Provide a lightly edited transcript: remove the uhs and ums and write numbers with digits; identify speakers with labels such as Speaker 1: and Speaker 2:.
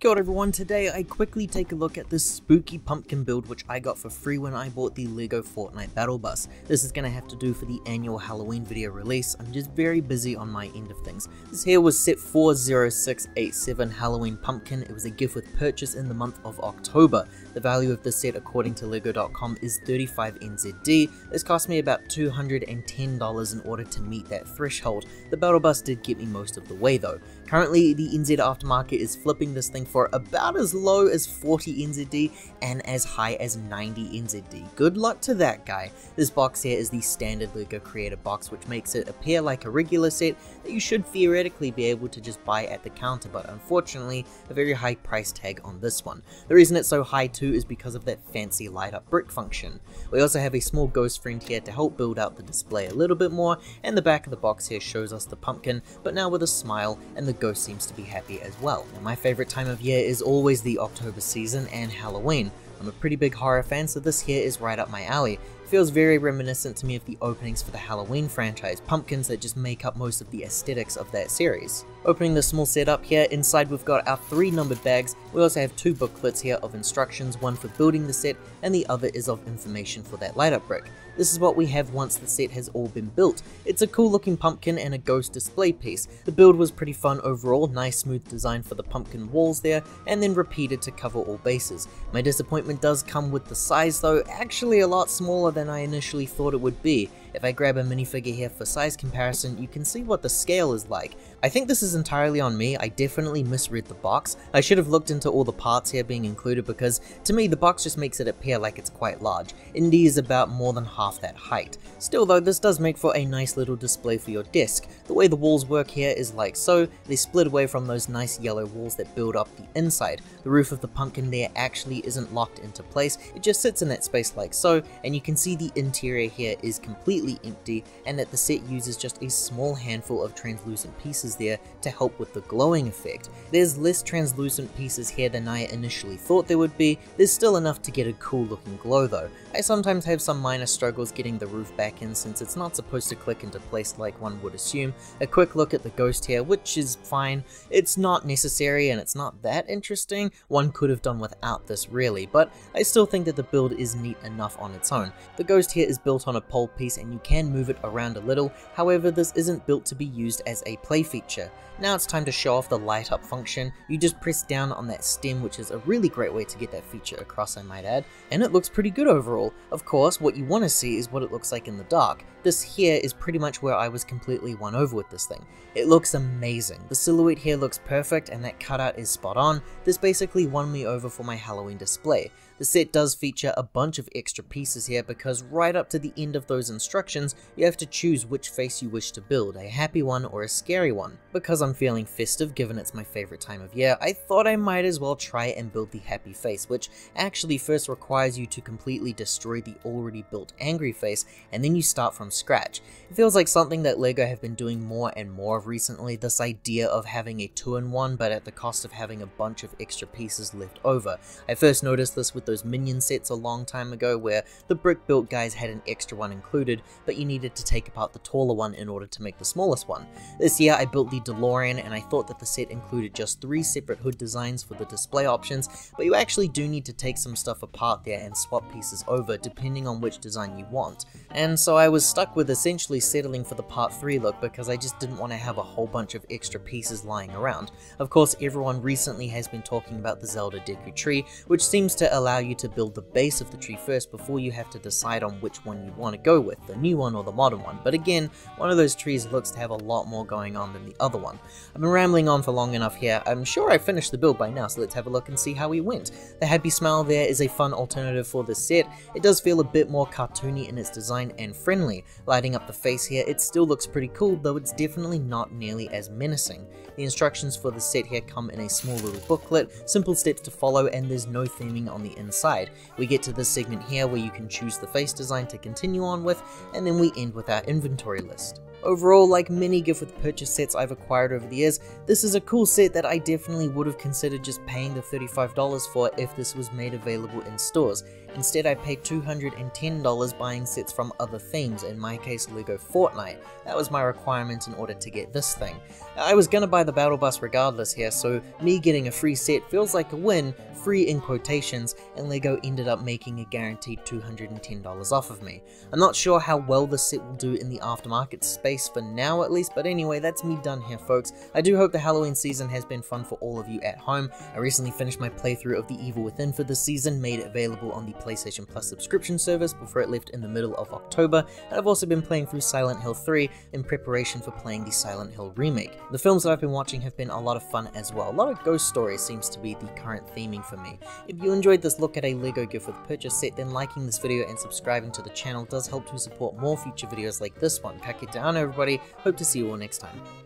Speaker 1: Kia ora everyone, today I quickly take a look at this spooky pumpkin build which I got for free when I bought the LEGO Fortnite Battle Bus. This is going to have to do for the annual Halloween video release. I'm just very busy on my end of things. This here was set 40687 Halloween Pumpkin. It was a gift with purchase in the month of October. The value of this set according to lego.com is 35 NZD. This cost me about $210 in order to meet that threshold. The Battle Bus did get me most of the way though. Currently the NZ aftermarket is flipping this thing for about as low as 40 NZD and as high as 90 NZD. Good luck to that guy. This box here is the standard LEGO Creator box, which makes it appear like a regular set that you should theoretically be able to just buy at the counter, but unfortunately a very high price tag on this one. The reason it's so high too is because of that fancy light up brick function. We also have a small ghost friend here to help build out the display a little bit more, and the back of the box here shows us the pumpkin, but now with a smile, and the ghost seems to be happy as well. Now, my favorite time of year is always the October season and Halloween. I'm a pretty big horror fan, so this here is right up my alley. It feels very reminiscent to me of the openings for the Halloween franchise, pumpkins that just make up most of the aesthetics of that series. Opening the small setup here, inside we've got our 3 numbered bags. We also have 2 booklets here of instructions, one for building the set and the other is of information for that light up brick. This is what we have once the set has all been built. It's a cool looking pumpkin and a ghost display piece. The build was pretty fun overall, nice smooth design for the pumpkin walls there, and then repeated to cover all bases. My disappointment does come with the size though, actually a lot smaller than I initially thought it would be. If I grab a minifigure here for size comparison, you can see what the scale is like. I think this is entirely on me. I definitely misread the box. I should have looked into all the parts here being included, because to me the box just makes it appear like it's quite large. Indy is about more than half that height. Still though, this does make for a nice little display for your desk. The way the walls work here is like so. They split away from those nice yellow walls that build up the inside. The roof of the pumpkin there actually isn't locked into place. It just sits in that space like so, and you can see the interior here is completely empty, and that the set uses just a small handful of translucent pieces there to help with the glowing effect. There's less translucent pieces here than I initially thought there would be. There's still enough to get a cool looking glow though. I sometimes have some minor struggles getting the roof back in since it's not supposed to click into place like one would assume. A quick look at the ghost here, which is fine. It's not necessary and it's not that interesting. One could have done without this really, but I still think that the build is neat enough on its own. The ghost here is built on a pole piece and you can move it around a little, however this isn't built to be used as a play feature. Now it's time to show off the light up function. You just press down on that stem, which is a really great way to get that feature across, I might add, and it looks pretty good overall. Of course, what you want to see is what it looks like in the dark. This here is pretty much where I was completely won over with this thing. It looks amazing. The silhouette here looks perfect and that cutout is spot on. This basically won me over for my Halloween display. The set does feature a bunch of extra pieces here because right up to the end of those instructions, you have to choose which face you wish to build, a happy one or a scary one. Because I'm feeling festive, given it's my favorite time of year, I thought I might as well try and build the happy face, which actually first requires you to completely destroy the already built angry face, and then you start from scratch. It feels like something that LEGO have been doing more and more of recently, this idea of having a 2-in-1 but at the cost of having a bunch of extra pieces left over. I first noticed this with those minion sets a long time ago where the brick built guys had an extra one included, but you needed to take apart the taller one in order to make the smallest one. This year I built the DeLorean and I thought that the set included just 3 separate hood designs for the display options, but you actually do need to take some stuff apart there and swap pieces over depending on which design you want. And so I was stuck with essentially settling for the part 3 look because I just didn't want to have a whole bunch of extra pieces lying around. Of course, everyone recently has been talking about the Zelda Deku tree, which seems to allow you to build the base of the tree first before you have to decide on which one you want to go with, the new one or the modern one. But again, one of those trees looks to have a lot more going on than the other one. I've been rambling on for long enough here. I'm sure I finished the build by now, so let's have a look and see how we went. The happy smile there is a fun alternative for this set. It does feel a bit more cartoony in its design and friendly. Lighting up the face here, it still looks pretty cool, though it's definitely not nearly as menacing. The instructions for the set here come in a small little booklet, simple steps to follow, and there's no theming on the inside. We get to this segment here where you can choose the face design to continue on with, and then we end with our inventory list. Overall, like many gift with purchase sets I've acquired over the years, this is a cool set that I definitely would have considered just paying the $35 for if this was made available in stores. Instead, I paid $210 buying sets from other themes, in my case LEGO Fortnite. That was my requirement in order to get this thing. I was gonna buy the Battle Bus regardless here, so me getting a free set feels like a win, free in quotations, and LEGO ended up making a guaranteed $210 off of me. I'm not sure how well this set will do in the aftermarket space for now at least, but anyway, that's me done here folks. I do hope the Halloween season has been fun for all of you at home. I recently finished my playthrough of The Evil Within for this season, made it available on the PlayStation Plus subscription service before it left in the middle of October, and I've also been playing through Silent Hill 3 in preparation for playing the Silent Hill remake. The films that I've been watching have been a lot of fun as well. A lot of ghost stories seems to be the current theming for me. If you enjoyed this look at a LEGO gift with purchase set, then liking this video and subscribing to the channel does help to support more future videos like this one. Ka kite ana everybody, hope to see you all next time.